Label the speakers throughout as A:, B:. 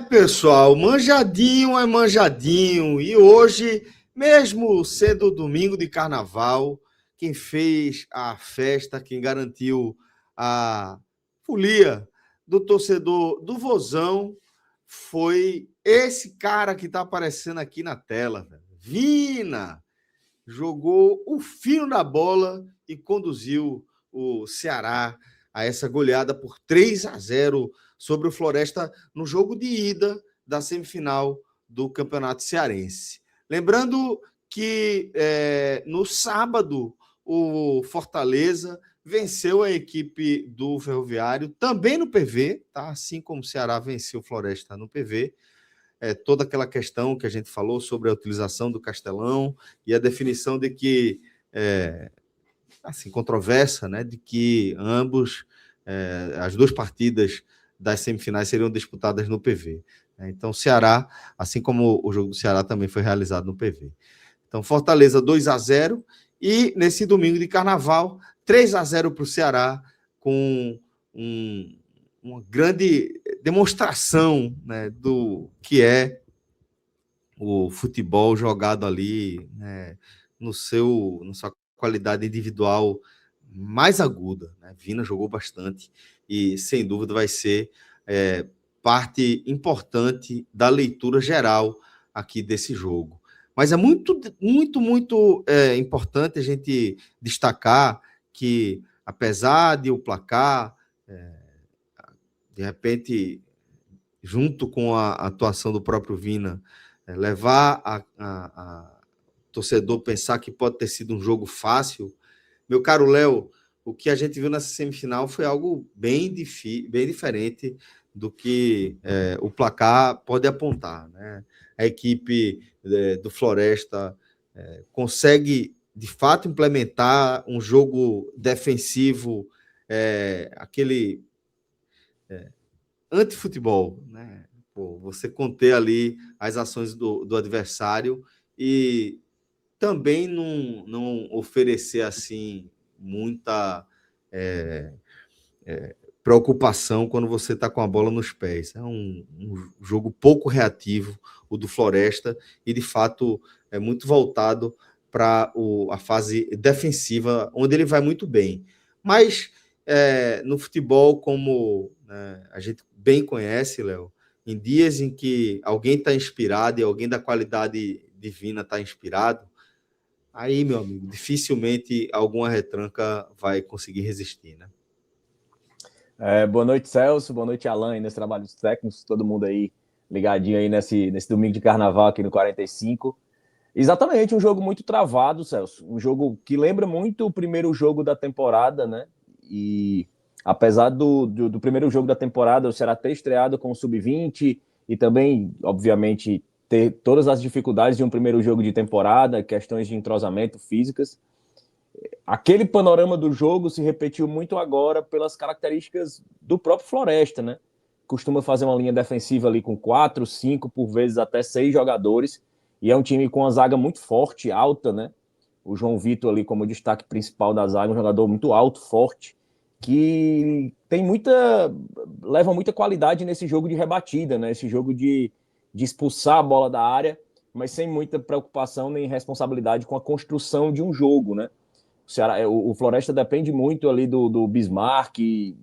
A: Pessoal, manjadinho é manjadinho. E hoje, mesmo sendo domingo de carnaval, quem fez a festa, quem garantiu a folia do torcedor do Vozão foi esse cara que está aparecendo aqui na tela, velho. Vina jogou o fino da bola e conduziu o Ceará a essa goleada por 3-0 sobre o Floresta no jogo de ida da semifinal do Campeonato Cearense. Lembrando que no sábado o Fortaleza venceu a equipe do Ferroviário, também no PV, tá? Assim como o Ceará venceu o Floresta no PV. Toda aquela questão que a gente falou sobre a utilização do Castelão e a definição de que, assim, controversa, né, de que as duas partidas das semifinais seriam disputadas no PV. Então, o Ceará, assim como o jogo do Ceará também foi realizado no PV. Então, Fortaleza 2-0 e nesse domingo de carnaval, 3-0 para o Ceará, com uma grande demonstração, né, do que é o futebol jogado ali, né, na sua qualidade individual mais aguda. Né? Vina jogou bastante e, sem dúvida, vai ser parte importante da leitura geral aqui desse jogo. Mas é muito, muito, muito importante a gente destacar que, apesar de o placar, de repente, junto com a atuação do próprio Vina, levar a torcedor pensar que pode ter sido um jogo fácil. Meu caro Léo, o que a gente viu nessa semifinal foi algo bem diferente do que o placar pode apontar. Né? A equipe do Floresta consegue, de fato, implementar um jogo defensivo, aquele antifutebol, né? Pô, você conter ali as ações do adversário e também não oferecer assim muita preocupação quando você está com a bola nos pés. É um jogo pouco reativo, o do Floresta, e de fato é muito voltado para a fase defensiva, onde ele vai muito bem. Mas no futebol, como a gente bem conhece, Léo, em dias em que alguém está inspirado e alguém da qualidade divina está inspirado, aí, meu amigo, dificilmente alguma retranca vai conseguir resistir, né?
B: Boa noite, Celso. Boa noite, Alan, aí nesse trabalho dos técnicos, todo mundo aí ligadinho aí nesse domingo de carnaval aqui no 45. Exatamente, um jogo muito travado, Celso. Um jogo que lembra muito o primeiro jogo da temporada, né? E apesar do primeiro jogo da temporada, o Ceará ter estreado com o Sub-20 e também, obviamente, ter todas as dificuldades de um primeiro jogo de temporada, questões de entrosamento físicas, aquele panorama do jogo se repetiu muito agora pelas características do próprio Floresta, né? Costuma fazer uma linha defensiva ali com 4, 5, por vezes até 6 jogadores, e é um time com uma zaga muito forte, alta, né? O João Vitor ali como destaque principal da zaga, um jogador muito alto, forte, que leva muita qualidade nesse jogo de rebatida, né? Esse jogo de expulsar a bola da área, mas sem muita preocupação nem responsabilidade com a construção de um jogo, né? O Floresta depende muito ali do Bismarck,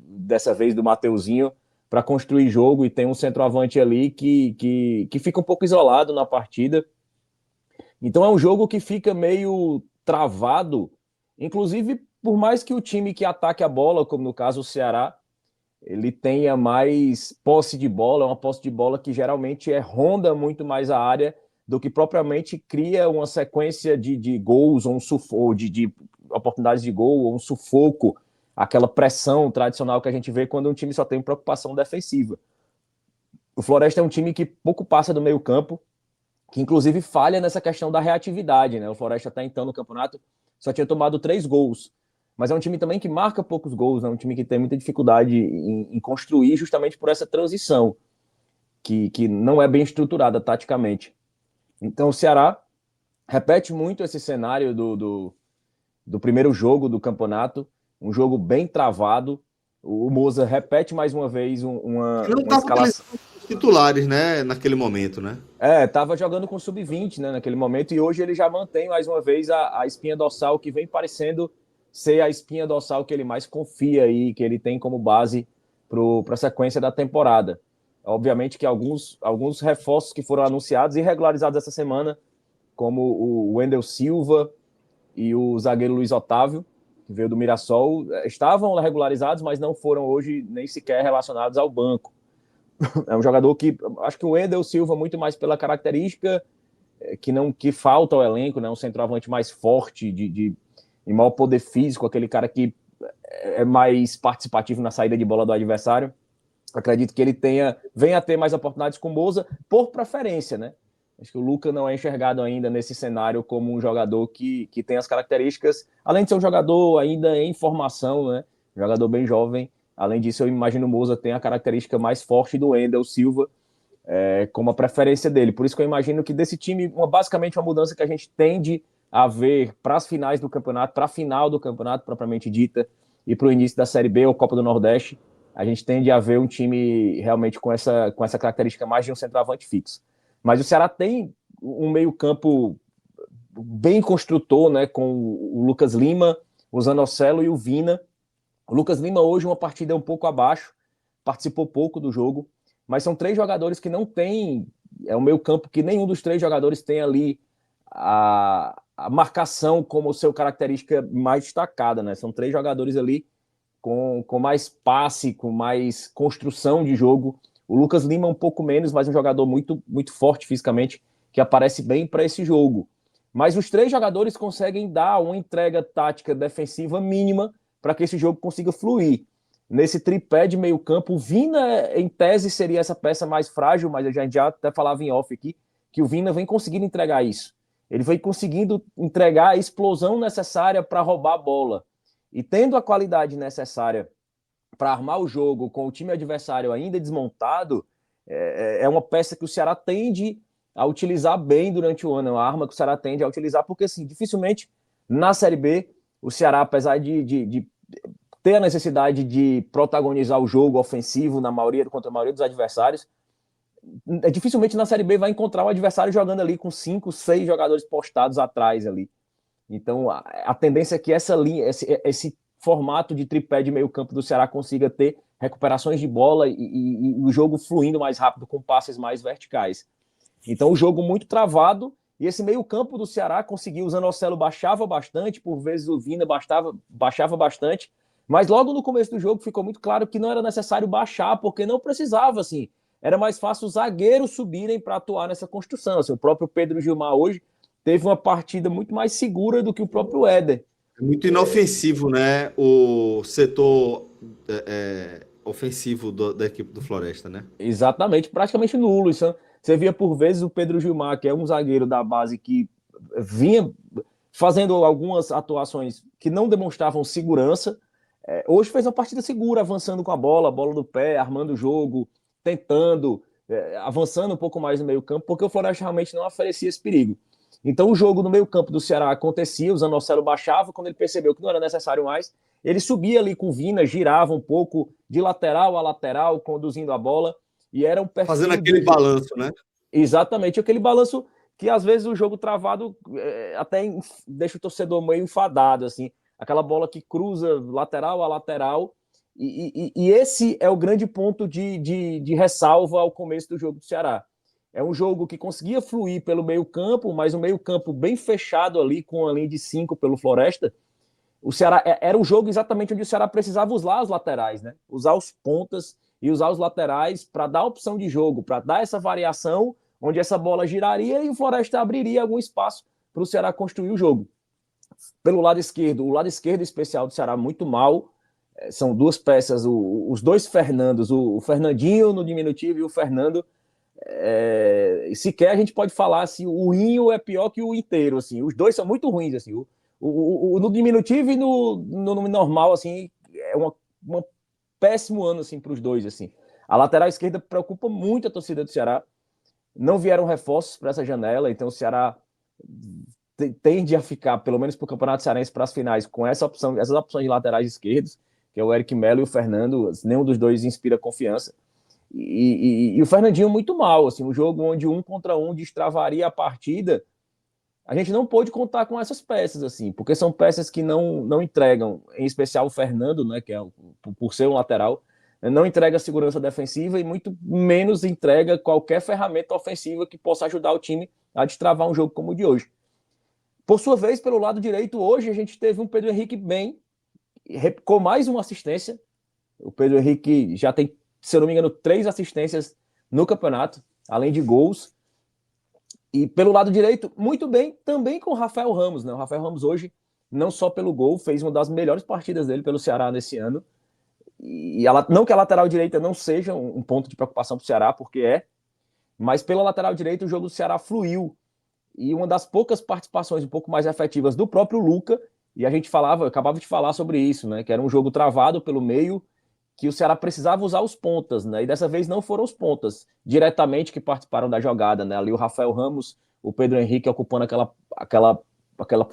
B: dessa vez do Mateuzinho, para construir jogo, e tem um centroavante ali que fica um pouco isolado na partida. Então é um jogo que fica meio travado, inclusive por mais que o time que ataque a bola, como no caso o Ceará, ele tenha mais posse de bola, uma posse de bola que geralmente ronda muito mais a área do que propriamente cria uma sequência de gols ou de oportunidades de gol ou um sufoco, aquela pressão tradicional que a gente vê quando um time só tem preocupação defensiva. O Floresta é um time que pouco passa do meio campo, que inclusive falha nessa questão da reatividade, né? O Floresta até então no campeonato só tinha tomado 3 gols, mas é um time também que marca poucos gols, é um time que tem muita dificuldade em construir justamente por essa transição, que não é bem estruturada taticamente. Então o Ceará repete muito esse cenário do primeiro jogo do campeonato, um jogo bem travado. O Moza repete mais uma vez uma escalação.
A: titulares, né, naquele momento, né?
B: Tava jogando com sub-20, né, naquele momento, e hoje ele já mantém mais uma vez a espinha dorsal, que vem parecendo ser a espinha dorsal que ele mais confia aí, que ele tem como base para a sequência da temporada. Obviamente que alguns reforços que foram anunciados e regularizados essa semana, como o Wendel Silva e o zagueiro Luiz Otávio, que veio do Mirassol, estavam regularizados, mas não foram hoje nem sequer relacionados ao banco. É um jogador que, acho que o Wendel Silva, muito mais pela característica que falta ao elenco, né? Um centroavante mais forte, de maior poder físico, aquele cara que é mais participativo na saída de bola do adversário. Acredito que ele venha a ter mais oportunidades com o Moza, por preferência, né? Acho que o Luca não é enxergado ainda nesse cenário como um jogador que tem as características, além de ser um jogador ainda em formação, né? Um jogador bem jovem. Além disso, eu imagino o Moza tem a característica mais forte do Wendel Silva, como a preferência dele. Por isso que eu imagino que desse time, basicamente uma mudança que a gente tende a ver para as finais do campeonato, para a final do campeonato propriamente dita, e para o início da Série B ou Copa do Nordeste, a gente tende a ver um time realmente com essa característica mais de um centroavante fixo. Mas o Ceará tem um meio-campo bem construtor, né, com o Lucas Lima, o Zanocelo e o Vina. O Lucas Lima hoje uma partida um pouco abaixo, participou pouco do jogo, mas são 3 jogadores que não têm, um meio-campo que nenhum dos 3 jogadores tem ali a marcação como seu característica mais destacada, né? São 3 jogadores ali com mais passe, com mais construção de jogo. O Lucas Lima um pouco menos, mas um jogador muito, muito forte fisicamente, que aparece bem para esse jogo. Mas os 3 jogadores conseguem dar uma entrega tática defensiva mínima para que esse jogo consiga fluir. Nesse tripé de meio campo, o Vina, em tese, seria essa peça mais frágil, mas a gente já até falava em off aqui, que o Vina vem conseguindo entregar isso. Ele vem conseguindo entregar a explosão necessária para roubar a bola. E tendo a qualidade necessária para armar o jogo com o time adversário ainda desmontado, é uma peça que o Ceará tende a utilizar bem durante o ano, é uma arma que o Ceará tende a utilizar, porque assim, dificilmente na Série B o Ceará, apesar de ter a necessidade de protagonizar o jogo ofensivo contra a maioria dos adversários, dificilmente na Série B vai encontrar o adversário jogando ali com 5, 6 jogadores postados atrás ali. Então, a tendência é que essa linha, esse formato de tripé de meio campo do Ceará consiga ter recuperações de bola e o jogo fluindo mais rápido com passes mais verticais. Então, o jogo muito travado, e esse meio campo do Ceará conseguiu, o Zanocelo baixava bastante, por vezes o Vina baixava bastante, mas logo no começo do jogo ficou muito claro que não era necessário baixar, porque não precisava, assim, era mais fácil os zagueiros subirem para atuar nessa construção. Assim, o próprio Pedro Gilmar hoje teve uma partida muito mais segura do que o próprio Éder.
A: É muito inofensivo, né? O setor ofensivo da equipe do Floresta, né?
B: Exatamente, praticamente nulo. Você via por vezes o Pedro Gilmar, que é um zagueiro da base que vinha fazendo algumas atuações que não demonstravam segurança. Hoje fez uma partida segura, avançando com a bola no pé, armando o jogo, tentando, avançando um pouco mais no meio campo, porque o Floresta realmente não oferecia esse perigo. Então o jogo no meio campo do Ceará acontecia, o Zanocelo baixava, quando ele percebeu que não era necessário mais, ele subia ali com o Vina, girava um pouco de lateral a lateral, conduzindo a bola, e era um perfil...
A: Fazendo aquele balanço, né?
B: Exatamente, aquele balanço que às vezes o jogo travado até deixa o torcedor meio enfadado, assim, aquela bola que cruza lateral a lateral, e esse é o grande ponto de ressalva ao começo do jogo do Ceará. É um jogo que conseguia fluir pelo meio campo, mas um meio campo bem fechado ali, com a linha de 5 pelo Floresta. O Ceará era o jogo exatamente onde o Ceará precisava usar os laterais, né? Usar os pontas e usar os laterais para dar opção de jogo, para dar essa variação, onde essa bola giraria e o Floresta abriria algum espaço para o Ceará construir o jogo. Pelo lado esquerdo, o lado esquerdo especial do Ceará muito mal. São 2 peças, os 2 Fernandos, o Fernandinho no diminutivo e o Fernando. Sequer a gente pode falar se o Inho é pior que o inteiro, assim. Os 2 são muito ruins, assim. No diminutivo e no normal, assim, é um péssimo ano, assim, para os 2, assim. A lateral esquerda preocupa muito a torcida do Ceará. Não vieram reforços para essa janela, então o Ceará tende a ficar, pelo menos para o Campeonato Cearense, para as finais, com essas opções de laterais esquerdos, que é o Eric Melo e o Fernando. Nenhum dos 2 inspira confiança. E o Fernandinho muito mal, assim, um jogo onde 1 contra 1 destravaria a partida. A gente não pôde contar com essas peças, assim, porque são peças que não entregam, em especial o Fernando, né, que é por ser um lateral, não entrega segurança defensiva e muito menos entrega qualquer ferramenta ofensiva que possa ajudar o time a destravar um jogo como o de hoje. Por sua vez, pelo lado direito, hoje a gente teve um Pedro Henrique bem, com mais uma assistência. O Pedro Henrique já tem, se eu não me engano, 3 assistências no campeonato, além de gols. E pelo lado direito, muito bem, também com o Rafael Ramos, né? O Rafael Ramos hoje, não só pelo gol, fez uma das melhores partidas dele pelo Ceará nesse ano. E não que a lateral direita não seja um ponto de preocupação para o Ceará, porque é, mas pela lateral direita o jogo do Ceará fluiu. E uma das poucas participações um pouco mais efetivas do próprio Luca, e a gente acabava de falar sobre isso, né? Que era um jogo travado pelo meio, que o Ceará precisava usar os pontas, né? E dessa vez não foram os pontas diretamente que participaram da jogada, né? Ali o Rafael Ramos, o Pedro Henrique ocupando aquela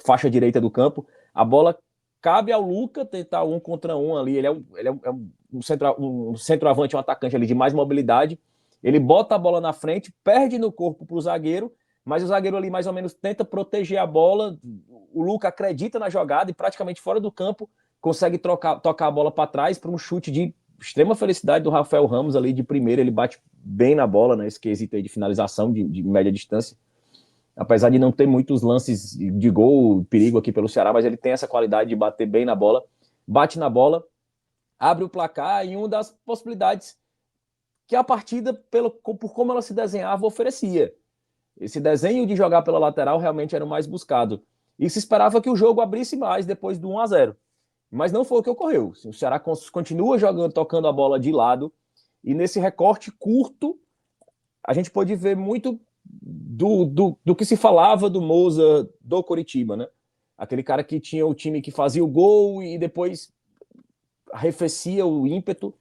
B: faixa direita do campo. A bola cabe ao Luca tentar 1 contra 1 ali. Ele é um centroavante, um atacante ali de mais mobilidade. Ele bota a bola na frente, perde no corpo para o zagueiro, mas o zagueiro ali mais ou menos tenta proteger a bola. O Luca acredita na jogada e praticamente fora do campo consegue tocar a bola para trás para um chute de extrema felicidade do Rafael Ramos ali de primeira. Ele bate bem na bola, né? Esse quesito aí de finalização de média distância. Apesar de não ter muitos lances de gol, perigo aqui pelo Ceará, mas ele tem essa qualidade de bater bem na bola. Bate na bola, abre o placar e uma das possibilidades que a partida, por como ela se desenhava, oferecia. Esse desenho de jogar pela lateral realmente era o mais buscado. E se esperava que o jogo abrisse mais depois do 1-0. Mas não foi o que ocorreu. O Ceará continua jogando, tocando a bola de lado. E nesse recorte curto, a gente pôde ver muito do que se falava do Moza do Coritiba, né? Aquele cara que tinha o time que fazia o gol e depois arrefecia o ímpeto.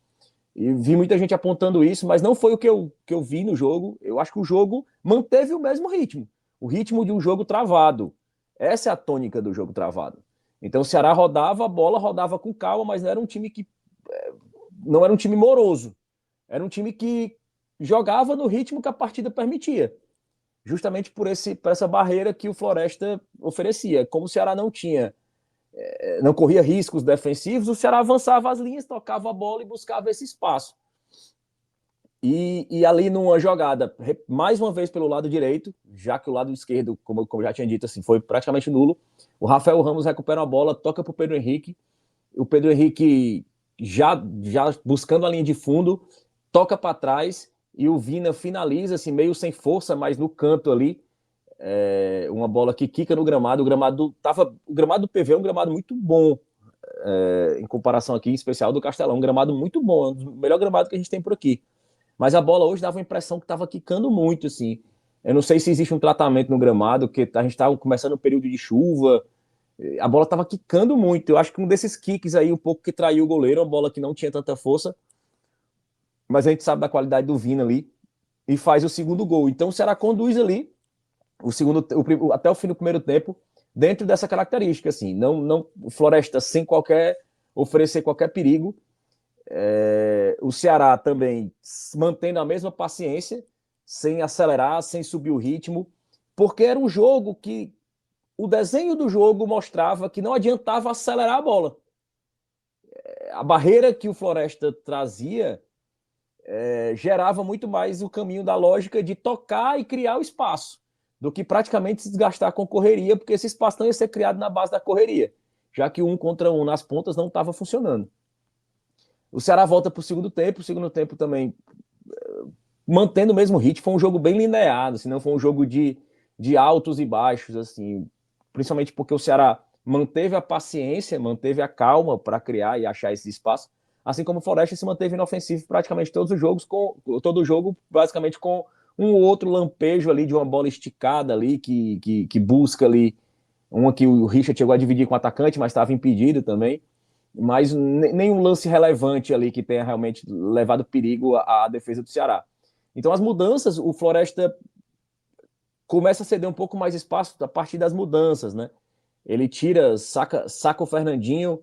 B: E vi muita gente apontando isso, mas não foi o que eu vi no jogo. Eu acho que o jogo manteve o mesmo ritmo. O ritmo de um jogo travado. Essa é a tônica do jogo travado. Então o Ceará rodava a bola, rodava com calma, mas não era um time que. Não era um time moroso. Era um time que jogava no ritmo que a partida permitia. Justamente por essa barreira que o Floresta oferecia. Como o Ceará não corria riscos defensivos, o Ceará avançava as linhas, tocava a bola e buscava esse espaço. E ali numa jogada, mais uma vez pelo lado direito, já que o lado esquerdo, como eu já tinha dito, assim, foi praticamente nulo, o Rafael Ramos recupera a bola, toca para o Pedro Henrique, o Pedro Henrique já buscando a linha de fundo, toca para trás e o Vina finaliza, assim, meio sem força, mas no canto ali, uma bola que quica no gramado. O gramado do PV é um gramado muito bom, em comparação aqui, em especial do Castelão, um gramado muito bom, o melhor gramado que a gente tem por aqui. Mas a bola hoje dava a impressão que estava quicando muito, assim. Eu não sei se existe um tratamento no gramado, porque a gente estava começando um período de chuva, a bola estava quicando muito. Eu acho que um desses kicks aí, um pouco que traiu o goleiro, uma bola que não tinha tanta força, mas a gente sabe da qualidade do Vina ali, e faz o segundo gol. Então o Ceará conduz ali, até o fim do primeiro tempo, dentro dessa característica, assim. Não Floresta sem oferecer qualquer perigo. O Ceará também mantendo a mesma paciência, sem acelerar, sem subir o ritmo, porque era um jogo que o desenho do jogo mostrava que não adiantava acelerar a bola. A barreira que o Floresta trazia gerava muito mais o caminho da lógica de tocar e criar o espaço, do que praticamente se desgastar com correria, porque esse espaço não ia ser criado na base da correria, já que 1 contra 1 nas pontas não estava funcionando. O Ceará volta para o segundo tempo também mantendo o mesmo ritmo. Foi um jogo bem linear, assim, não foi um jogo de altos e baixos, assim, principalmente porque o Ceará manteve a paciência, manteve a calma para criar e achar esse espaço, assim como o Floresta se manteve inofensivo praticamente todo o jogo basicamente com um ou outro lampejo ali de uma bola esticada ali que busca ali, uma que o Richard chegou a dividir com o atacante, mas estava impedido também, mas nenhum lance relevante ali que tenha realmente levado perigo à defesa do Ceará. Então as mudanças, o Floresta começa a ceder um pouco mais espaço a partir das mudanças, né? Ele saca o Fernandinho,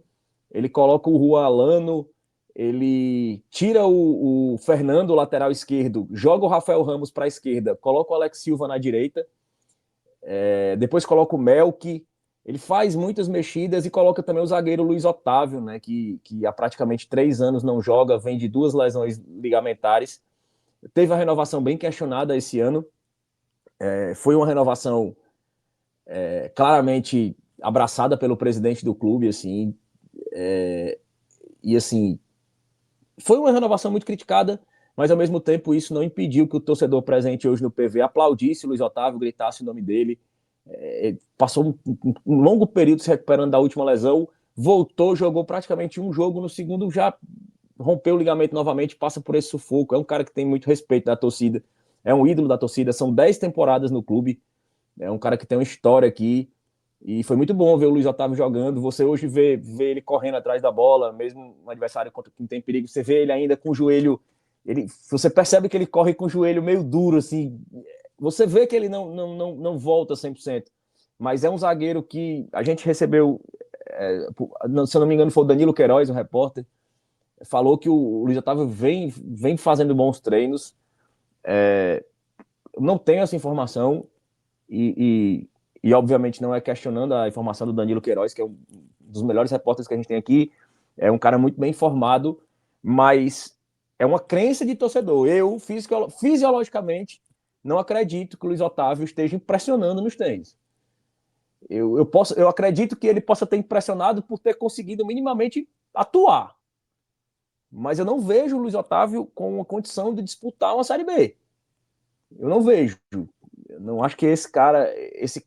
B: ele coloca o Juan Alano, ele tira o Fernando, o lateral esquerdo, joga o Rafael Ramos para a esquerda, coloca o Alex Silva na direita, depois coloca o Melk, ele faz muitas mexidas e coloca também o zagueiro Luiz Otávio, né, que há praticamente 3 anos não joga, vem de 2 lesões ligamentares. Teve a renovação bem questionada esse ano, foi uma renovação claramente abraçada pelo presidente do clube, assim, e assim, foi uma renovação muito criticada, mas ao mesmo tempo isso não impediu que o torcedor presente hoje no PV aplaudisse o Luiz Otávio, gritasse o nome dele. Passou um longo período se recuperando da última lesão, voltou, jogou praticamente um jogo, no segundo já rompeu o ligamento novamente, passa por esse sufoco. É um cara que tem muito respeito da torcida, é um ídolo da torcida, são 10 temporadas no clube, é um cara que tem uma história aqui, e foi muito bom ver o Luiz Otávio jogando. Você hoje vê ele correndo atrás da bola, mesmo um adversário contra quem tem perigo, você vê ele ainda com o joelho, você percebe que ele corre com o joelho meio duro, assim, você vê que ele não volta 100%, mas é um zagueiro que a gente recebeu, se eu não me engano foi o Danilo Queiroz, um repórter, falou que o Luiz Otávio vem fazendo bons treinos. Não tenho essa informação e obviamente não é questionando a informação do Danilo Queiroz, que é um dos melhores repórteres que a gente tem aqui, é um cara muito bem informado, mas é uma crença de torcedor. Eu, fisiologicamente, não acredito que o Luiz Otávio esteja impressionando nos treinos. Eu acredito que ele possa ter impressionado por ter conseguido minimamente atuar, mas eu não vejo o Luiz Otávio com a condição de disputar uma Série B. Eu não vejo. Eu não acho que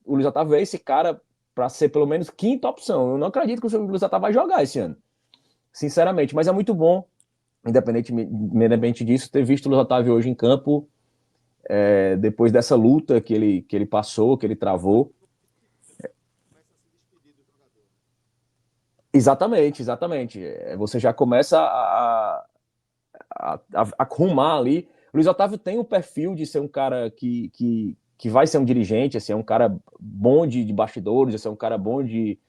B: o Luiz Otávio é esse cara para ser pelo menos quinta opção. Eu não acredito que o Luiz Otávio vai jogar esse ano, sinceramente. Mas é muito bom, independente disso, ter visto o Luiz Otávio hoje em campo, depois dessa luta que ele passou, que ele travou. Exatamente. Você já começa a arrumar ali. O Luiz Otávio tem o perfil de ser um cara que vai ser um dirigente, assim, é um cara bom de bastidores, assim, é um cara bom de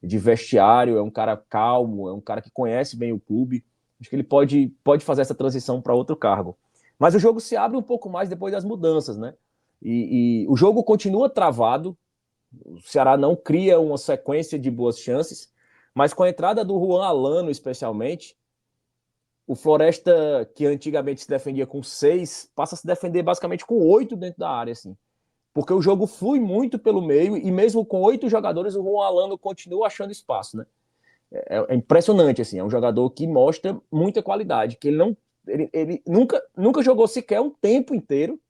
B: vestiário, é um cara calmo, é um cara que conhece bem o clube. Acho que ele pode fazer essa transição para outro cargo. Mas o jogo se abre um pouco mais depois das mudanças, né? E o jogo continua travado, o Ceará não cria uma sequência de boas chances, mas com a entrada do Juan Alano, especialmente, o Floresta, que antigamente se defendia com 6, passa a se defender basicamente com 8 dentro da área, assim. Porque o jogo flui muito pelo meio e mesmo com 8 jogadores, o Juan Alano continua achando espaço, né? É impressionante, assim. É um jogador que mostra muita qualidade, que ele nunca jogou sequer um tempo inteiro.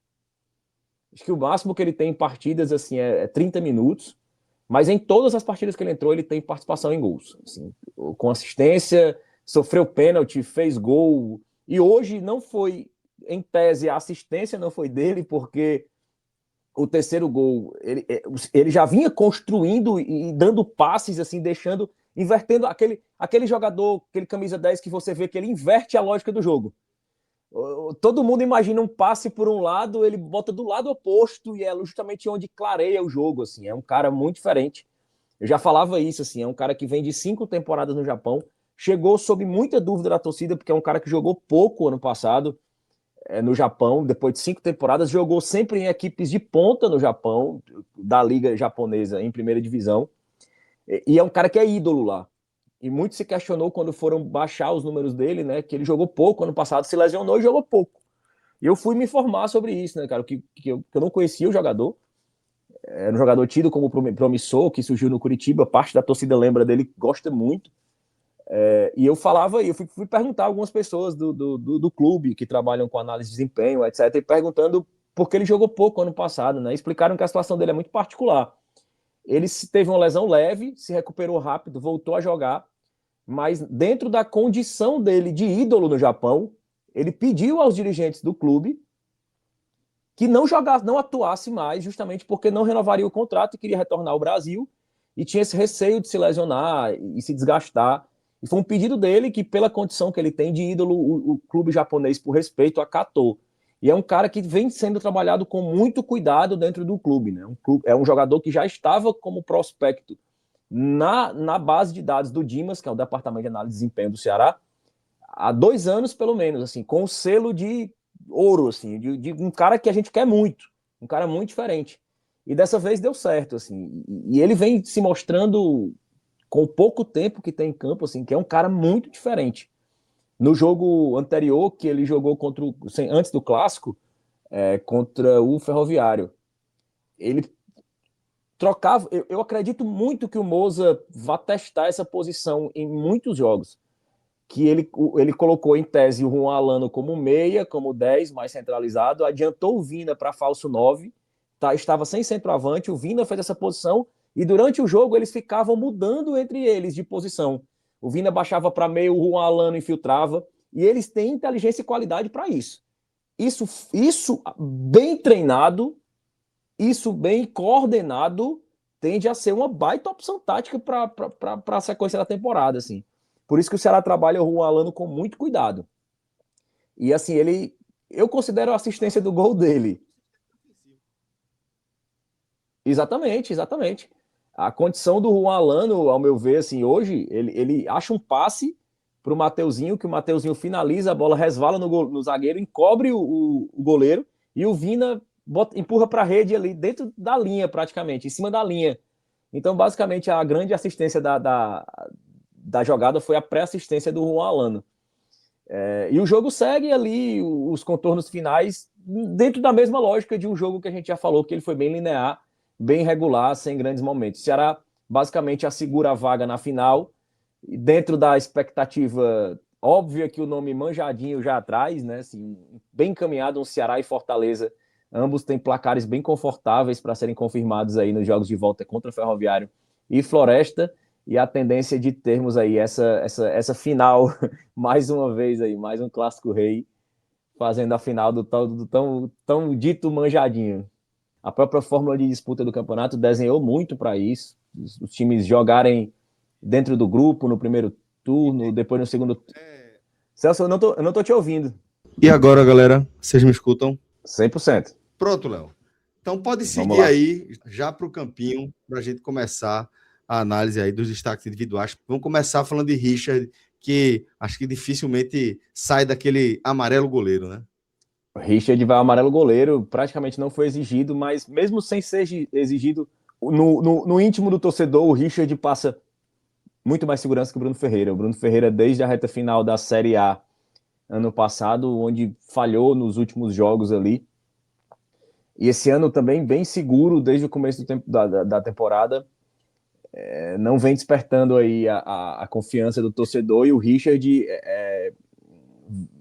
B: Acho que o máximo que ele tem em partidas, assim, é 30 minutos. Mas em todas as partidas que ele entrou, ele tem participação em gols. Assim, com assistência, sofreu pênalti, fez gol. E hoje não foi, em tese, a assistência não foi dele, porque o terceiro gol, ele já vinha construindo e dando passes, assim, invertendo aquele jogador, aquele camisa 10 que você vê que ele inverte a lógica do jogo. Todo mundo imagina um passe por um lado, ele bota do lado oposto e é justamente onde clareia o jogo, assim. É um cara muito diferente. Eu já falava isso, assim, é um cara que vem de 5 temporadas no Japão, chegou sob muita dúvida da torcida, porque é um cara que jogou pouco ano passado no Japão, depois de 5 temporadas, jogou sempre em equipes de ponta no Japão, da liga japonesa, em primeira divisão, e é um cara que é ídolo lá. E muito se questionou quando foram baixar os números dele, né, que ele jogou pouco ano passado, se lesionou e jogou pouco. E eu fui me informar sobre isso, né, cara, que eu não conhecia o jogador, era um jogador tido como promissor, que surgiu no Curitiba, parte da torcida lembra dele, gosta muito. E eu fui perguntar a algumas pessoas do clube que trabalham com análise de desempenho, etc., e perguntando por que ele jogou pouco ano passado, né? Explicaram que a situação dele é muito particular. Ele teve uma lesão leve, se recuperou rápido, voltou a jogar, mas dentro da condição dele de ídolo no Japão, ele pediu aos dirigentes do clube que não jogasse, não atuasse mais, justamente porque não renovaria o contrato e queria retornar ao Brasil e tinha esse receio de se lesionar e se desgastar. E foi um pedido dele que, pela condição que ele tem de ídolo, o clube japonês, por respeito, acatou. E é um cara que vem sendo trabalhado com muito cuidado dentro do clube, né? É um jogador que já estava como prospecto na base de dados do Dimas, que é o Departamento de Análise de Desempenho do Ceará, há 2 anos, pelo menos, assim, com o selo de ouro, assim, de um cara que a gente quer muito, um cara muito diferente. E dessa vez deu certo, assim, e ele vem se mostrando com pouco tempo que tem em campo, assim, que é um cara muito diferente. No jogo anterior, que ele jogou antes do Clássico, contra o Ferroviário, ele trocava. Eu acredito muito que o Moza vá testar essa posição em muitos jogos. Que ele colocou em tese o Juan Alano como meia, como 10, mais centralizado, adiantou o Vina para falso 9, estava sem centroavante, o Vina fez essa posição, e durante o jogo eles ficavam mudando entre eles de posição. O Vina baixava para meio, o Juan Alano infiltrava, e eles têm inteligência e qualidade para isso. Isso bem treinado, isso bem coordenado, tende a ser uma baita opção tática para a sequência da temporada, assim. Por isso que o Ceará trabalha o Juan Alano com muito cuidado. E assim, eu considero a assistência do gol dele. Exatamente, exatamente. A condição do Juan Alano, ao meu ver, assim, hoje, ele acha um passe para o Mateuzinho, que o Mateuzinho finaliza, a bola resvala no zagueiro, encobre o goleiro, e o Vina empurra para a rede ali, dentro da linha, praticamente, em cima da linha. Então, basicamente, a grande assistência da jogada foi a pré-assistência do Juan Alano. E o jogo segue ali, os contornos finais, dentro da mesma lógica de um jogo que a gente já falou, que ele foi bem linear, bem regular, sem grandes momentos. O Ceará basicamente assegura a vaga na final, dentro da expectativa óbvia que o nome manjadinho já traz, né? Assim, bem encaminhado, um Ceará e Fortaleza. Ambos têm placares bem confortáveis para serem confirmados aí nos jogos de volta contra o Ferroviário e Floresta. E a tendência de termos aí essa final, mais uma vez aí, mais um clássico rei, fazendo a final do tão dito manjadinho. A própria fórmula de disputa do campeonato desenhou muito para isso. Os times jogarem dentro do grupo, no primeiro turno, depois no segundo. Celso, eu não tô te ouvindo.
A: E agora, galera, vocês me escutam?
B: 100%.
A: Pronto, Léo. Então pode
B: Vamos
A: seguir
B: lá.
A: aí, já para o campinho, para a gente começar a análise aí dos destaques individuais. Vamos começar falando de Richard, que acho que dificilmente sai daquele amarelo goleiro, né?
B: O Richard vai amarelo goleiro, praticamente não foi exigido, mas mesmo sem ser exigido, no íntimo do torcedor, o Richard passa muito mais segurança que o Bruno Ferreira. O Bruno Ferreira, desde a reta final da Série A ano passado, onde falhou nos últimos jogos ali, e esse ano também bem seguro desde o começo do tempo da temporada, não vem despertando aí a confiança do torcedor, e o Richard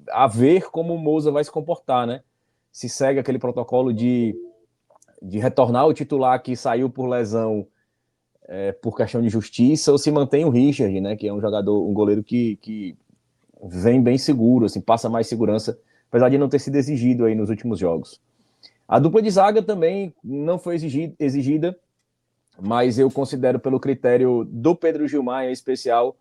B: a ver como o Moza vai se comportar, né? Se segue aquele protocolo de retornar o titular que saiu por lesão por questão de justiça, ou se mantém o Richard, né? Que é um jogador, um goleiro que vem bem seguro, assim, passa mais segurança, apesar de não ter sido exigido aí nos últimos jogos. A dupla de zaga também não foi exigida, mas eu considero pelo critério do Pedro Gilmar em especial,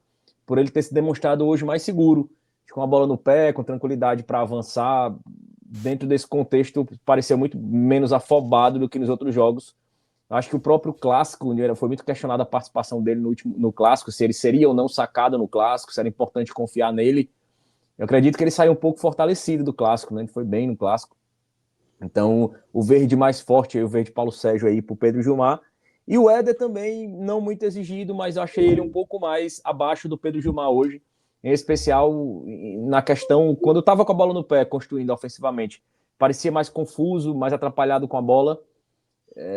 B: por ele ter se demonstrado hoje mais seguro, com a bola no pé, com tranquilidade para avançar. Dentro desse contexto, pareceu muito menos afobado do que nos outros jogos. Acho que o próprio Clássico, foi muito questionada a participação dele no Clássico, se ele seria ou não sacado no Clássico, se era importante confiar nele. Eu acredito que ele saiu um pouco fortalecido do Clássico, né? Ele foi bem no Clássico. Então, o verde mais forte, o verde Paulo Sérgio aí para o Pedro Gilmar. E o Éder também não muito exigido, mas eu achei ele um pouco mais abaixo do Pedro Gilmar hoje, em especial na questão, quando estava com a bola no pé, construindo ofensivamente, parecia mais confuso, mais atrapalhado com a bola.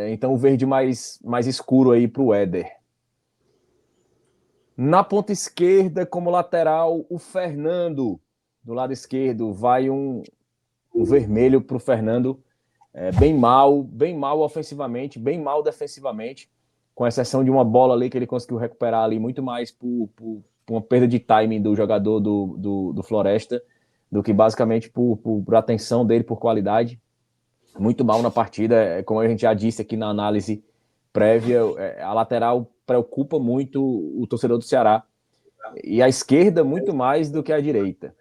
B: Então o verde mais escuro aí para o Éder. Na ponta esquerda, como lateral, o Fernando, do lado esquerdo, vai um vermelho para o Fernando, bem mal ofensivamente, bem mal defensivamente, com exceção de uma bola ali que ele conseguiu recuperar ali, muito mais por uma perda de timing do jogador do Floresta, do que basicamente por atenção dele, por qualidade. Muito mal na partida, como a gente já disse aqui na análise prévia, a lateral preocupa muito o torcedor do Ceará, e a esquerda muito mais do que a direita.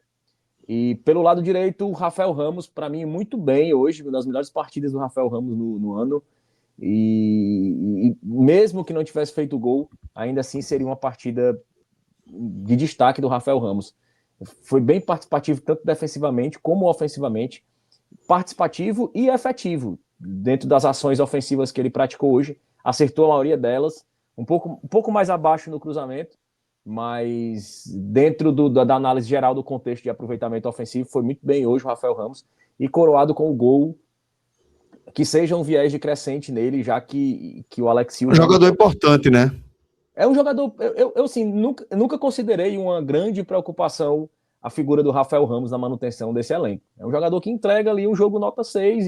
B: E pelo lado direito, o Rafael Ramos, para mim, muito bem hoje, uma das melhores partidas do Rafael Ramos no ano. E mesmo que não tivesse feito gol, ainda assim seria uma partida de destaque do Rafael Ramos. Foi bem participativo, tanto defensivamente como ofensivamente. Participativo e efetivo dentro das ações ofensivas que ele praticou hoje. Acertou a maioria delas, um pouco mais abaixo no cruzamento, mas dentro da análise geral do contexto de aproveitamento ofensivo, foi muito bem hoje o Rafael Ramos, e coroado com o gol, que seja um viés de crescente nele, já que o Alex Silva
A: Um jogador importante, né?
B: é um jogador. Eu assim, nunca considerei uma grande preocupação a figura do Rafael Ramos na manutenção desse elenco. É um jogador que entrega ali um jogo nota 6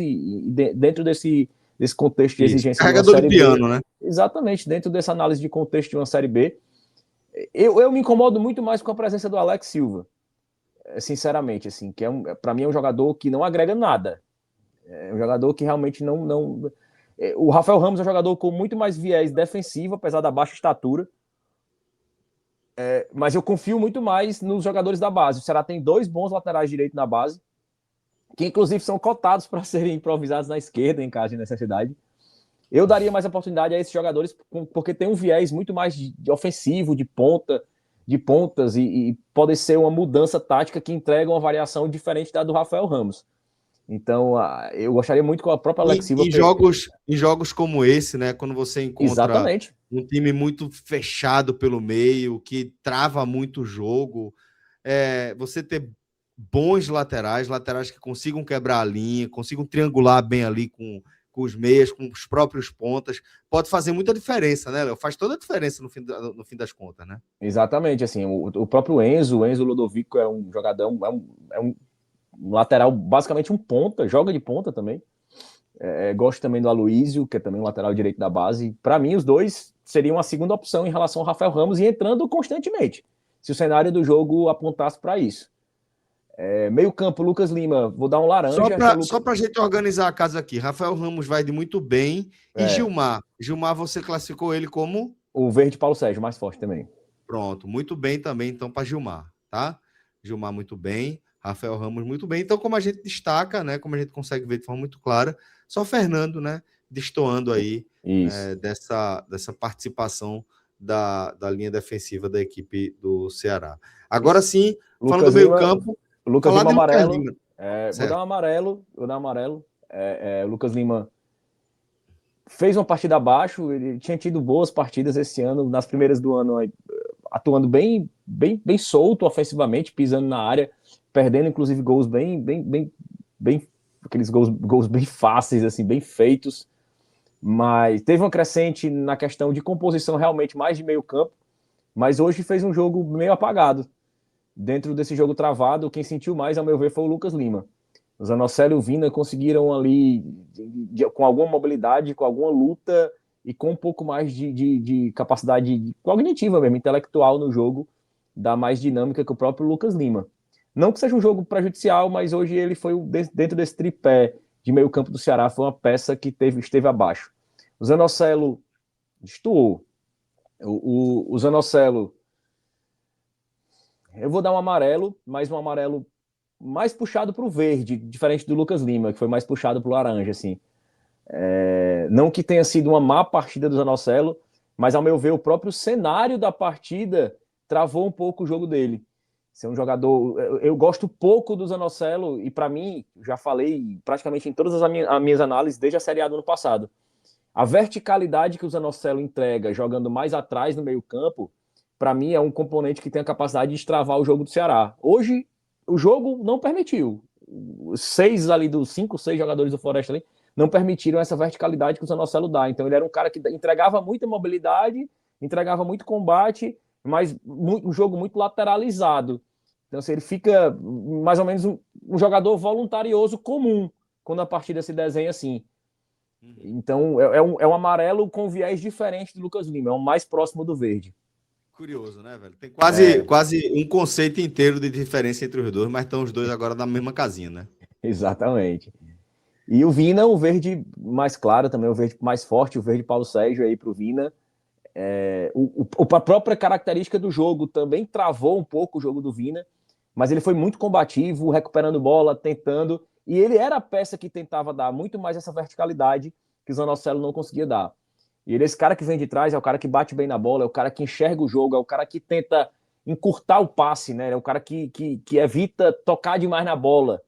B: dentro desse contexto de
A: Isso.
B: exigência de uma
A: Carregador de
B: Série B.
A: piano, né?
B: Exatamente, dentro dessa análise de contexto de uma Série B. Eu me incomodo muito mais com a presença do Alex Silva, sinceramente, assim, que para mim é um jogador que não agrega nada. É um jogador que realmente não. O Rafael Ramos é um jogador com muito mais viés defensivo, apesar da baixa estatura. Mas eu confio muito mais nos jogadores da base. O Ceará tem 2 bons laterais direitos na base, que inclusive são cotados para serem improvisados na esquerda em caso de necessidade. Eu daria mais oportunidade a esses jogadores porque tem um viés muito mais de ofensivo, de pontas, e pode ser uma mudança tática que entrega uma variação diferente da do Rafael Ramos. Então, eu gostaria muito que a própria Alex Silva...
A: Em jogos como esse, né? Quando você encontra
B: Exatamente.
A: Um time muito fechado pelo meio, que trava muito o jogo, você ter bons laterais que consigam quebrar a linha, consigam triangular bem ali com os meias, com os próprios pontas, pode fazer muita diferença, né, Léo? Faz toda a diferença no fim das contas, né?
B: Exatamente, assim, o próprio o Enzo Ludovico é um jogador, é um lateral, basicamente um ponta, joga de ponta também. Gosto também do Aloísio, que é também um lateral direito da base. Para mim, os dois seriam a segunda opção em relação ao Rafael Ramos, e entrando constantemente, se o cenário do jogo apontasse para isso. Meio campo, Lucas Lima, vou dar um laranja.
A: Só para a gente organizar a casa aqui, Rafael Ramos vai de muito bem. E Gilmar? Gilmar, você classificou ele como?
B: O verde Paulo Sérgio, mais forte também.
A: Pronto, muito bem também, então, para Gilmar, tá? Gilmar muito bem, Rafael Ramos muito bem. Então, como a gente destaca, né? Como a gente consegue ver de forma muito clara, só Fernando, né? Destoando aí dessa participação da linha defensiva da equipe do Ceará. Agora sim, falando do meio-campo,
B: Lucas Lima amarelo.
A: Vou dar
B: um amarelo. Lucas Lima fez uma partida abaixo, ele tinha tido boas partidas esse ano, nas primeiras do ano, atuando bem solto ofensivamente, pisando na área, perdendo inclusive gols bem aqueles gols bem fáceis, assim, bem feitos, mas teve uma crescente na questão de composição realmente mais de meio campo, mas hoje fez um jogo meio apagado. Dentro desse jogo travado, quem sentiu mais, ao meu ver, foi o Lucas Lima. O Zanocelo e o Vina conseguiram ali, com alguma mobilidade, com alguma luta e com um pouco mais de capacidade cognitiva mesmo, intelectual no jogo, dar mais dinâmica que o próprio Lucas Lima. Não que seja um jogo prejudicial, mas hoje ele foi, dentro desse tripé de meio campo do Ceará, foi uma peça que esteve abaixo. O Zanocelo destoou. O Zanocelo, eu vou dar um amarelo, mas um amarelo mais puxado para o verde, diferente do Lucas Lima, que foi mais puxado para o laranja, assim. Não que tenha sido uma má partida do Zanocelo, mas ao meu ver o próprio cenário da partida travou um pouco o jogo dele. Ser um jogador, eu gosto pouco do Zanocelo, e para mim, já falei praticamente em todas as minhas análises desde a Série A do ano passado, a verticalidade que o Zanocelo entrega jogando mais atrás no meio campo, para mim é um componente que tem a capacidade de destravar o jogo do Ceará. Hoje o jogo não permitiu. Dos 5, 6 jogadores do Floresta ali não permitiram essa verticalidade que o Zanocelo dá. Então ele era um cara que entregava muita mobilidade, entregava muito combate, mas um jogo muito lateralizado. Então assim, ele fica mais ou menos um jogador voluntarioso comum quando a partida se desenha assim. Então é um amarelo com viés diferente do Lucas Lima, é o mais próximo do verde.
A: Curioso, né, velho? Tem quase um conceito inteiro de diferença entre os dois, mas estão os dois agora na mesma casinha, né?
B: Exatamente. E o Vina, o verde mais claro também, o verde mais forte, o verde Paulo Sérgio aí pro Vina. A própria característica do jogo também travou um pouco o jogo do Vina, mas ele foi muito combativo, recuperando bola, tentando, e ele era a peça que tentava dar muito mais essa verticalidade que o Zanocelo não conseguia dar. E ele é esse cara que vem de trás, é o cara que bate bem na bola, é o cara que enxerga o jogo, é o cara que tenta encurtar o passe, né? É um cara que evita tocar demais na bola.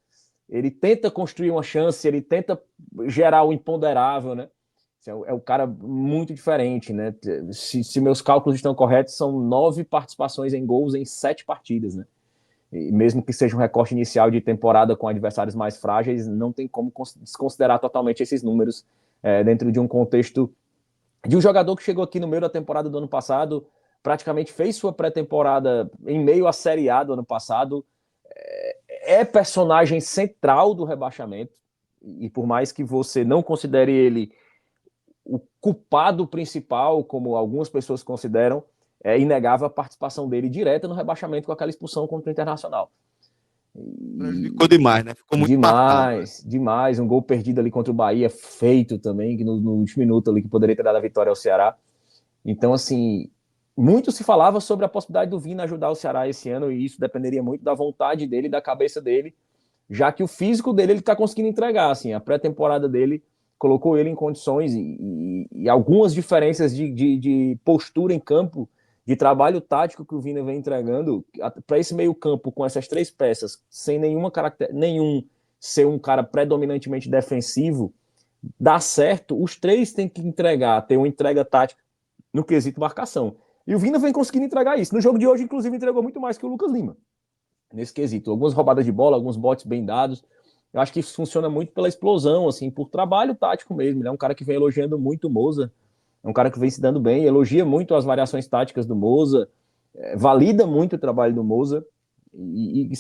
B: Ele tenta construir uma chance, ele tenta gerar o imponderável, né? É um cara muito diferente, né? Se meus cálculos estão corretos, são 9 participações em gols em 7 partidas, né? E mesmo que seja um recorte inicial de temporada com adversários mais frágeis, não tem como desconsiderar totalmente esses números dentro de um contexto de um jogador que chegou aqui no meio da temporada do ano passado, praticamente fez sua pré-temporada em meio à Série A do ano passado, é personagem central do rebaixamento, e por mais que você não considere ele o culpado principal, como algumas pessoas consideram, é inegável a participação dele direta no rebaixamento com aquela expulsão contra o Internacional.
A: Prejudicou demais, né? Ficou muito marcado.
B: Demais. Um gol perdido ali contra o Bahia, feito também, que no último minuto ali, que poderia ter dado a vitória ao Ceará. Então, assim, muito se falava sobre a possibilidade do Vina ajudar o Ceará esse ano, e isso dependeria muito da vontade dele, da cabeça dele, já que o físico dele ele está conseguindo entregar. Assim, a pré-temporada dele colocou ele em condições e algumas diferenças de postura em campo, de trabalho tático que o Vina vem entregando para esse meio campo com essas 3 peças, sem nenhum ser um cara predominantemente defensivo, dá certo. Os 3 têm que entregar, ter uma entrega tática no quesito marcação. E o Vina vem conseguindo entregar isso. No jogo de hoje, inclusive, entregou muito mais que o Lucas Lima nesse quesito. Algumas roubadas de bola, alguns botes bem dados. Eu acho que isso funciona muito pela explosão, assim, por trabalho tático mesmo. Ele é um cara que vem elogiando muito o Moza, é um cara que vem se dando bem, elogia muito as variações táticas do Moza, valida muito o trabalho do Moza, e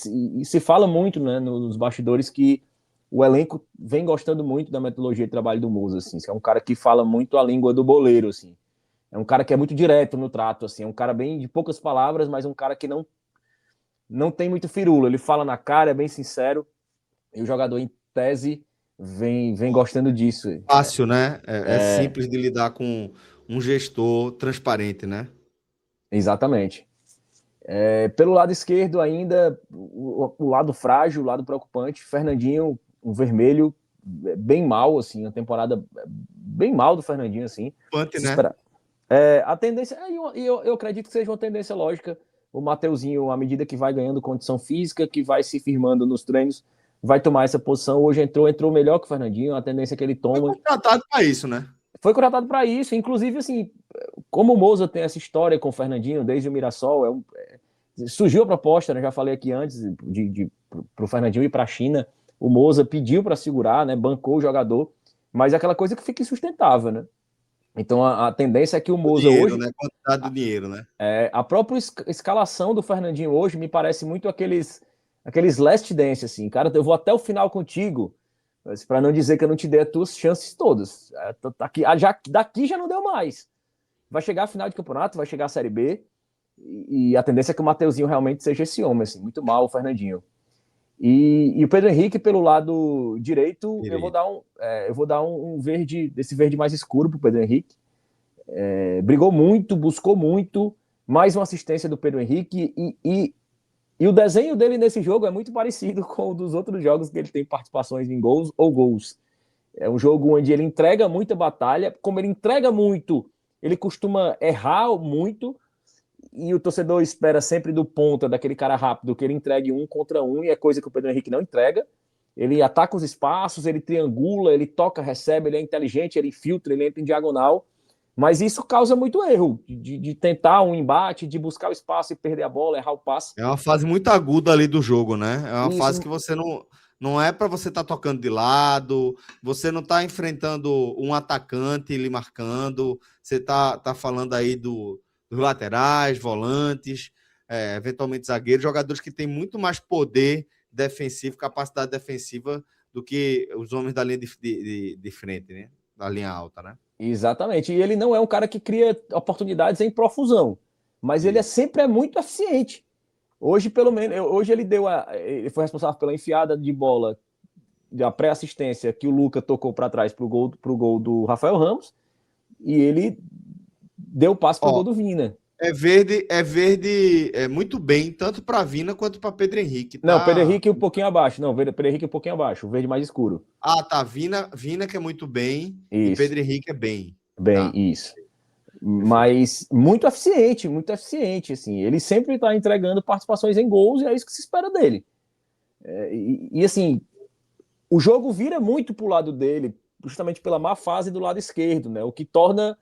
B: se fala muito, né, nos bastidores, que o elenco vem gostando muito da metodologia de trabalho do Moza, assim. É um cara que fala muito a língua do boleiro, assim. É um cara que é muito direto no trato, assim. É um cara bem de poucas palavras, mas um cara que não tem muito firula. Ele fala na cara, é bem sincero. E o jogador, em tese, vem gostando disso.
A: Fácil, né? É simples de lidar com um gestor transparente, né?
B: Exatamente. Pelo lado esquerdo ainda, o lado frágil, o lado preocupante, Fernandinho, um vermelho bem mal, assim, uma temporada bem mal do Fernandinho, assim.
A: Pante,
B: Se
A: né?
B: esperar. A tendência, eu acredito que seja uma tendência lógica. O Mateuzinho, à medida que vai ganhando condição física, que vai se firmando nos treinos, vai tomar essa posição. Hoje entrou melhor que o Fernandinho, a tendência que ele
A: Foi
B: toma.
A: contratado para isso, né?
B: Foi contratado para isso, inclusive, assim, como o Moza tem essa história com o Fernandinho desde o Mirassol, surgiu a proposta, né, já falei aqui antes, para o Fernandinho ir para a China. O Moza pediu para segurar, né, bancou o jogador, mas é aquela coisa que fica insustentável, né? Então a tendência é que o
A: O
B: Moza
A: dinheiro,
B: hoje,
A: né? Quantidade do dinheiro, né?
B: a própria escalação do Fernandinho hoje me parece muito aqueles last dance, assim, cara, eu vou até o final contigo, para não dizer que eu não te dei as tuas chances todas. Daqui já não deu mais. Vai chegar a final de campeonato, vai chegar a Série B, e a tendência é que o Mateuzinho realmente seja esse homem, assim, muito mal o Fernandinho. E o Pedro Henrique, pelo lado direito, eu vou dar um verde, desse verde mais escuro pro Pedro Henrique. Brigou muito, buscou muito, mais uma assistência do Pedro Henrique, e o desenho dele nesse jogo é muito parecido com o dos outros jogos que ele tem participações em gols ou gols. É um jogo onde ele entrega muita batalha, como ele entrega muito, ele costuma errar muito, e o torcedor espera sempre do ponta, daquele cara rápido, que ele entregue 1 contra 1, e é coisa que o Pedro Henrique não entrega. Ele ataca os espaços, ele triangula, ele toca, recebe, ele é inteligente, ele filtra, ele entra em diagonal, mas isso causa muito erro, de tentar um embate, de buscar o espaço e perder a bola, errar o passe.
A: É uma fase muito aguda ali do jogo, né? É uma fase
B: Isso,
A: que você não é para você estar tocando de lado, você não está enfrentando um atacante lhe marcando, você tá falando aí dos laterais, volantes, eventualmente zagueiros, jogadores que têm muito mais poder defensivo, capacidade defensiva do que os homens da linha de frente, né? Da linha alta, né?
B: exatamente. E ele não é um cara que cria oportunidades em profusão, mas ele
A: Isso.
B: sempre é muito eficiente. Hoje, pelo menos, hoje ele foi responsável pela enfiada de bola da pré-assistência que o Luca tocou para trás para o gol do Rafael Ramos, e ele deu o passe para o
A: Ó,
B: gol do Vina.
A: muito bem, tanto para Vina quanto para Pedro Henrique,
B: Não, Pedro
A: tá?
B: Henrique um pouquinho abaixo. Não, Pedro Henrique um pouquinho abaixo. O verde mais escuro.
A: Ah, tá. Vina que é muito bem e
B: Isso.
A: Pedro Henrique é bem.
B: Bem,
A: Tá.
B: isso. mas muito eficiente, assim. Ele sempre está entregando participações em gols e é isso que se espera dele. Assim, o jogo vira muito pro lado dele, justamente pela má fase do lado esquerdo, né? O que torna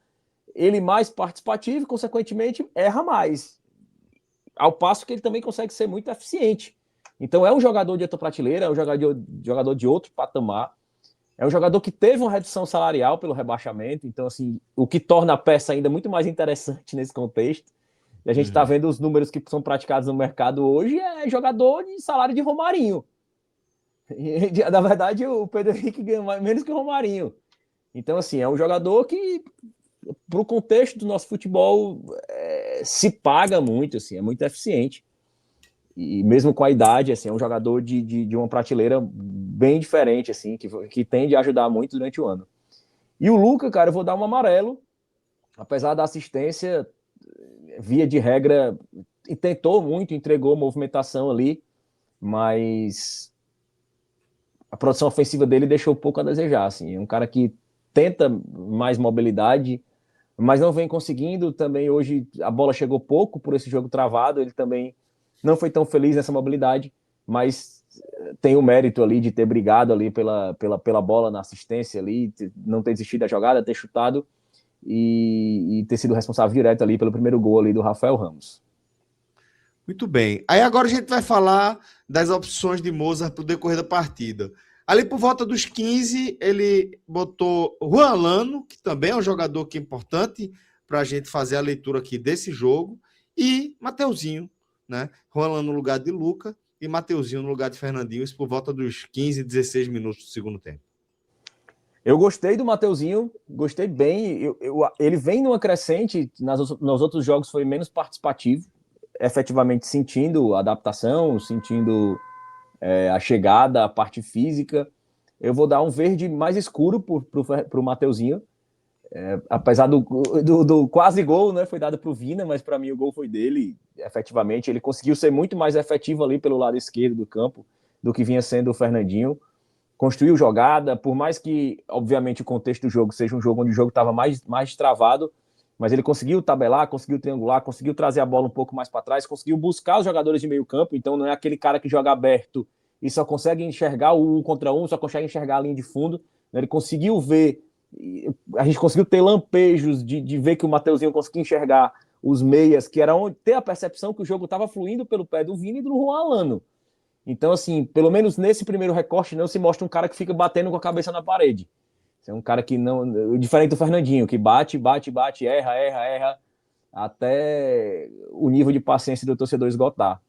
B: ele mais participativo e, consequentemente, erra mais. Ao passo que ele também consegue ser muito eficiente. Então é um jogador de outra prateleira, é um jogador de outro patamar. É um jogador que teve uma redução salarial pelo rebaixamento, então, assim, o que torna a peça ainda muito mais interessante nesse contexto. E a gente está vendo os números que são praticados no mercado hoje, é jogador de salário de Romarinho. E, na verdade, o Pedro Henrique ganha menos que o Romarinho. Então, assim, é um jogador que, para o contexto do nosso futebol, se paga muito, assim, é muito eficiente. E mesmo com a idade, assim, é um jogador de uma prateleira bem diferente, assim, que tende a ajudar muito durante o ano. E o Luca, cara, eu vou dar um amarelo, apesar da assistência, via de regra, tentou muito, entregou movimentação ali, mas a produção ofensiva dele deixou um pouco a desejar, assim, é um cara que tenta mais mobilidade, mas não vem conseguindo. Também hoje a bola chegou pouco por esse jogo travado, ele também não foi tão feliz nessa mobilidade, mas tem o mérito ali de ter brigado ali pela bola na assistência ali, não ter desistido da jogada, ter chutado e ter sido responsável direto ali pelo primeiro gol ali do Rafael Ramos.
A: Muito bem. Aí agora a gente vai falar das opções de Mozart para o decorrer da partida. Ali por volta dos 15, ele botou Juan Lano, que também é um jogador que é importante para a gente fazer a leitura aqui desse jogo, e Mateuzinho, né? Juan Lano no lugar de Luca e Mateuzinho no lugar de Fernandinho, isso por volta dos 15, 16 minutos do segundo tempo.
B: Eu gostei do Mateuzinho, gostei bem. Ele vem numa crescente, nos outros jogos foi menos participativo, efetivamente sentindo a adaptação, sentindo a chegada, a parte física. Eu vou dar um verde mais escuro pro Mateuzinho. Apesar do quase gol, né? Foi dado pro Vina, mas para mim o gol foi dele, efetivamente. Ele conseguiu ser muito mais efetivo ali pelo lado esquerdo do campo do que vinha sendo o Fernandinho. Construiu jogada, por mais que, obviamente, o contexto do jogo seja um jogo onde o jogo estava mais travado, mas ele conseguiu tabelar, conseguiu triangular, conseguiu trazer a bola um pouco mais para trás, conseguiu buscar os jogadores de meio campo. Então não é aquele cara que joga aberto e só consegue enxergar o 1 contra 1, só consegue enxergar a linha de fundo. Ele conseguiu ver, a gente conseguiu ter lampejos de ver que o Mateuzinho conseguia enxergar os meias, que era onde ter a percepção que o jogo estava fluindo pelo pé do Vini e do Juan Alano. Então, assim, pelo menos nesse primeiro recorte, não se mostra um cara que fica batendo com a cabeça na parede. É um cara que não. Diferente do Fernandinho, que bate, erra, até o nível de paciência do torcedor esgotar.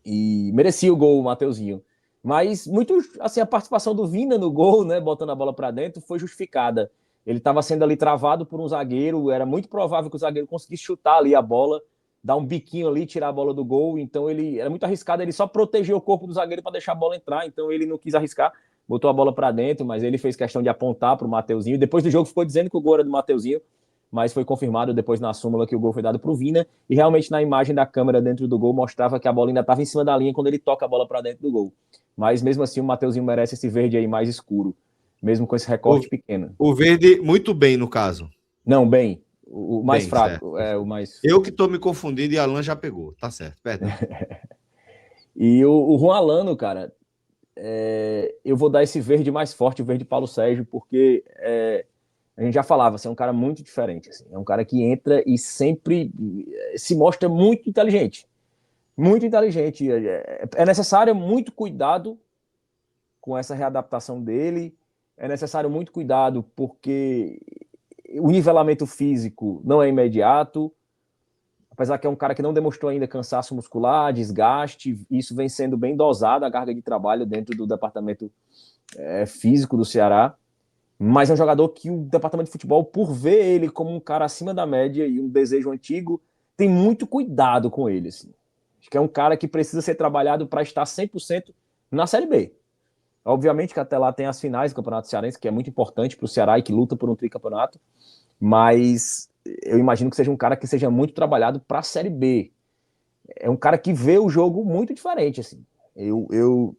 B: E merecia o gol, o Mateuzinho. Mas muito, assim, a participação do Vina no gol, né, botando a bola para dentro, foi justificada. Ele estava sendo ali travado por um zagueiro, era muito provável que o zagueiro conseguisse chutar ali a bola, dar um biquinho ali, tirar a bola do gol. Então ele era muito arriscado, ele só protegeu o corpo do zagueiro para deixar a bola entrar. Então ele não quis arriscar, botou a bola para dentro, mas ele fez questão de apontar para o Mateuzinho. Depois do jogo ficou dizendo que o gol era do Mateuzinho, mas foi confirmado depois na súmula que o gol foi dado para o Vina, e realmente na imagem da câmera dentro do gol mostrava que a bola ainda estava em cima da linha quando ele toca a bola para dentro do gol. Mas mesmo assim o Mateuzinho merece esse verde aí mais escuro, mesmo com esse recorte pequeno.
A: O verde muito bem, no caso.
B: Não, bem, o mais bem, fraco.
A: Certo. O mais... Eu que estou me confundindo e Alan já pegou, tá certo, perdão.
B: E o Juan Alano, cara, eu vou dar esse verde mais forte, o verde Paulo Sérgio, porque a gente já falava, assim, é um cara muito diferente, assim, é um cara que entra e sempre se mostra muito inteligente. Muito inteligente. É necessário muito cuidado com essa readaptação dele, é necessário muito cuidado porque o nivelamento físico não é imediato, apesar que é um cara que não demonstrou ainda cansaço muscular, desgaste, isso vem sendo bem dosado, a carga de trabalho dentro do departamento físico do Ceará. Mas é um jogador que o departamento de futebol, por ver ele como um cara acima da média e um desejo antigo, tem muito cuidado com ele. Assim. Acho que é um cara que precisa ser trabalhado para estar 100% na Série B. Obviamente que até lá tem as finais do Campeonato Cearense, que é muito importante para o Ceará e que luta por um tricampeonato, mas eu imagino que seja um cara que seja muito trabalhado para a Série B. É um cara que vê o jogo muito diferente. Assim.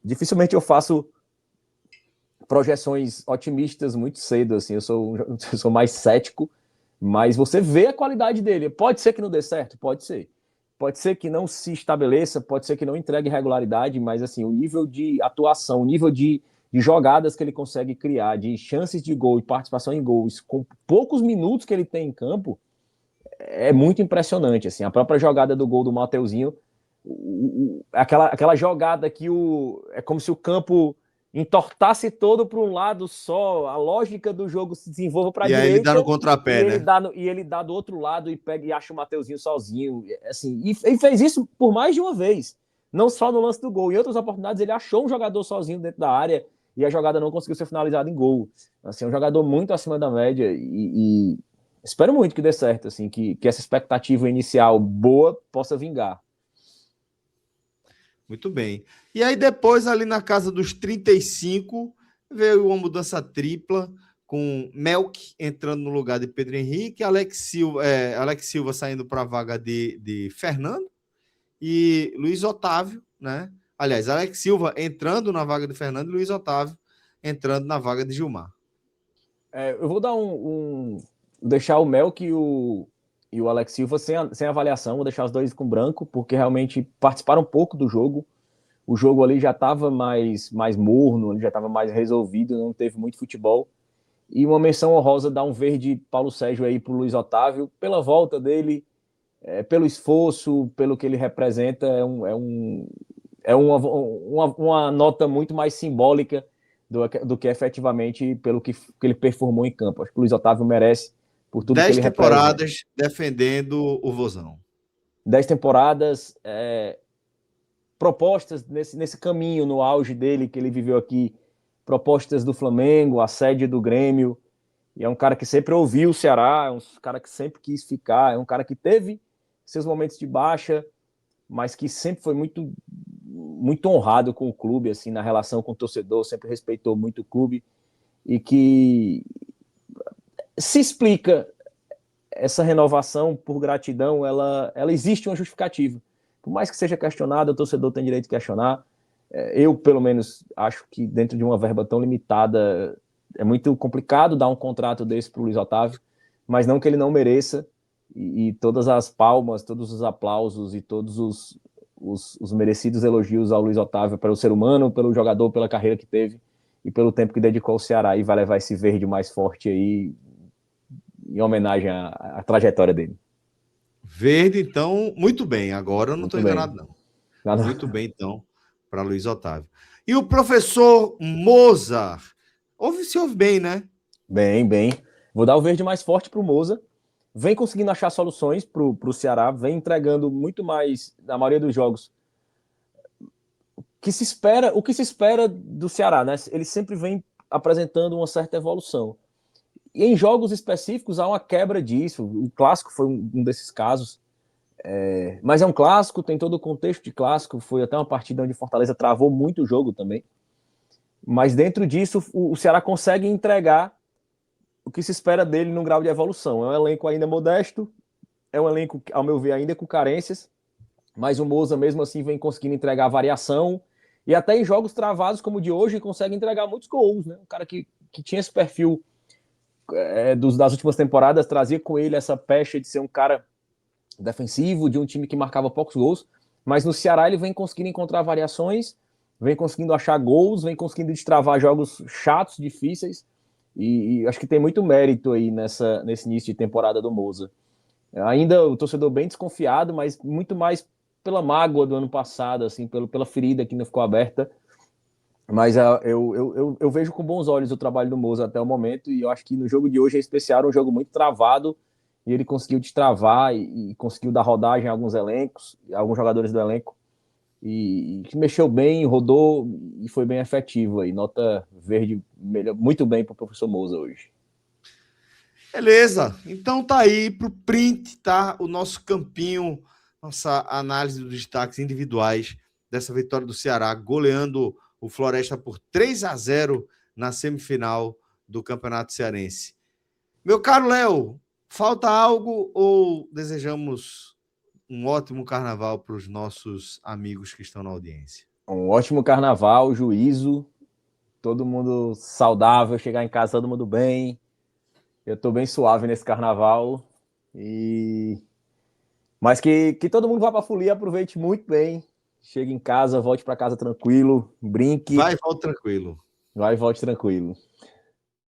B: Dificilmente eu faço projeções otimistas muito cedo, assim, eu sou mais cético, Mas você vê a qualidade dele. Pode ser que não dê certo? Pode ser. Pode ser que não se estabeleça, pode ser que não entregue regularidade, mas assim, o nível de atuação, o nível de jogadas que ele consegue criar, de chances de gol e participação em gols, com poucos minutos que ele tem em campo, é muito impressionante. Assim, a própria jogada do gol do Mateuzinho, aquela jogada que é como se o campo entortasse todo para um lado só, a lógica do jogo se desenvolva para a
A: E aí ele dá no
B: direita
A: contrapé, né?
B: e ele dá do outro lado e pega e acha o Mateuzinho sozinho, assim, e fez isso por mais de uma vez, não só no lance do gol, em outras oportunidades ele achou um jogador sozinho dentro da área e a jogada não conseguiu ser finalizada em gol. Assim, é um jogador muito acima da média e espero muito que dê certo, assim, que essa expectativa inicial boa possa vingar.
A: Muito bem. E aí depois, ali na casa dos 35, veio uma mudança tripla, com Melk entrando no lugar de Pedro Henrique, Alex Silva saindo para a vaga de Fernando e Luiz Otávio, né? Aliás, Alex Silva entrando na vaga de Fernando e Luiz Otávio entrando na vaga de Gilmar.
B: Eu vou dar deixar o Melk e o Alex Silva sem avaliação, vou deixar os dois com branco, porque realmente participaram um pouco do jogo. O jogo ali já estava mais morno, ele já estava mais resolvido, não teve muito futebol. E uma menção honrosa dá um verde Paulo Sérgio aí para o Luiz Otávio, pela volta dele, pelo esforço, pelo que ele representa, uma nota muito mais simbólica do que efetivamente pelo que ele performou em campo. Acho que o Luiz Otávio merece por tudo que
A: 10
B: ele representa.
A: temporadas defendendo o Vozão.
B: 10 temporadas, propostas nesse caminho, no auge dele, que ele viveu aqui, propostas do Flamengo, a sede do Grêmio, e é um cara que sempre ouviu o Ceará, é um cara que sempre quis ficar, é um cara que teve seus momentos de baixa, mas que sempre foi muito honrado com o clube, assim, na relação com o torcedor, sempre respeitou muito o clube, e que se explica essa renovação por gratidão, ela existe uma justificativa. Por mais que seja questionada, o torcedor tem direito de questionar. Eu, pelo menos, acho que dentro de uma verba tão limitada, é muito complicado dar um contrato desse para o Luiz Otávio, mas não que ele não mereça, e todas as palmas, todos os aplausos e todos os merecidos elogios ao Luiz Otávio pelo ser humano, pelo jogador, pela carreira que teve e pelo tempo que dedicou ao Ceará, e vai levar esse verde mais forte aí em homenagem à trajetória dele.
A: Verde, então, muito bem. Agora eu não estou
B: Muito bem.
A: enganado, não. Muito bem, então, para Luiz Otávio. E o professor Mozart? Se ouve bem, né?
B: Bem, bem. Vou dar o verde mais forte para o Moza. Vem conseguindo achar soluções para o Ceará, vem entregando muito mais, na maioria dos jogos, o que se espera do Ceará, né? Ele sempre vem apresentando uma certa evolução. E em jogos específicos há uma quebra disso. O clássico foi um desses casos. Mas é um clássico, tem todo o contexto de clássico. Foi até uma partida onde Fortaleza travou muito o jogo também. Mas dentro disso, o Ceará consegue entregar o que se espera dele num grau de evolução. É um elenco ainda modesto, é um elenco, ao meu ver, ainda com carências, mas o Moza mesmo assim vem conseguindo entregar variação e até em jogos travados como o de hoje consegue entregar muitos gols, né? Um cara que tinha esse perfil das últimas temporadas, trazia com ele essa pecha de ser um cara defensivo, de um time que marcava poucos gols, mas no Ceará ele vem conseguindo encontrar variações, vem conseguindo achar gols, vem conseguindo destravar jogos chatos, difíceis, e acho que tem muito mérito aí nesse início de temporada do Moza. Ainda o torcedor bem desconfiado, mas muito mais pela mágoa do ano passado, assim, pela ferida que ainda ficou aberta. Mas eu vejo com bons olhos o trabalho do Moza até o momento, e eu acho que no jogo de hoje, em especial, era um jogo muito travado, e ele conseguiu destravar e conseguiu dar rodagem a alguns elencos, a alguns jogadores do elenco, e mexeu bem, rodou e foi bem efetivo aí. Nota verde, muito bem para o professor Moza hoje.
A: Beleza. Então tá aí pro print, tá? O nosso campinho, nossa análise dos destaques individuais dessa vitória do Ceará, goleando o Floresta por 3-0 na semifinal do Campeonato Cearense. Meu caro Léo, falta algo ou desejamos um ótimo carnaval para os nossos amigos que estão na audiência?
B: Um ótimo carnaval, juízo, todo mundo saudável, chegar em casa todo mundo bem, Eu tô bem suave nesse carnaval. Mas que todo mundo vá pra folia, aproveite muito bem. Chegue em casa, volte para casa tranquilo, brinque,
A: Vai e volta tranquilo.
B: vai e volte tranquilo.